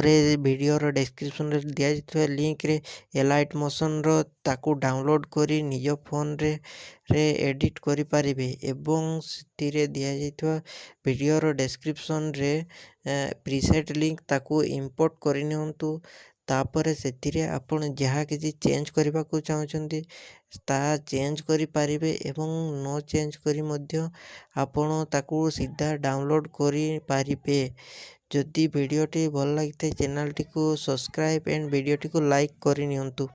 ତାପରେ ଭିଡ଼ିଓର ଡେସ୍କ୍ରିପ୍ସନ୍ରେ ଦିଆଯାଇଥିବା ଲିଙ୍କରେ ଏଲାଇଟ୍ ମୋସନ୍ର ତାକୁ ଡାଉନଲୋଡ଼୍ କରି ନିଜ ଫୋନ୍ରେ ଏଡ଼ିଟ୍ କରିପାରିବେ ଏବଂ ସେଥିରେ ଦିଆଯାଇଥିବା ଭିଡ଼ିଓର ଡେସ୍କ୍ରିପ୍ସନ୍ରେ ପ୍ରିସେଟ୍ ଲିଙ୍କ ତାକୁ ଇମ୍ପୋର୍ଟ କରିନିଅନ୍ତୁ। ତାପରେ ସେଥିରେ ଆପଣ ଯାହା କିଛି ଚେଞ୍ଜ କରିବାକୁ ଚାହୁଁଛନ୍ତି ତାହା ଚେଞ୍ଜ କରିପାରିବେ ଏବଂ ନ ଚେଞ୍ଜ କରି ମଧ୍ୟ ଆପଣ ତାକୁ ସିଧା ଡାଉନଲୋଡ଼୍ କରିପାରିବେ। ଯଦି ଭିଡ଼ିଓଟି ଭଲ ଲାଗିଥାଏ ଚ୍ୟାନେଲଟିକୁ ସବସ୍କ୍ରାଇବ୍ ଆଣ୍ଡ ଭିଡ଼ିଓଟିକୁ ଲାଇକ୍ କରିନିଅନ୍ତୁ।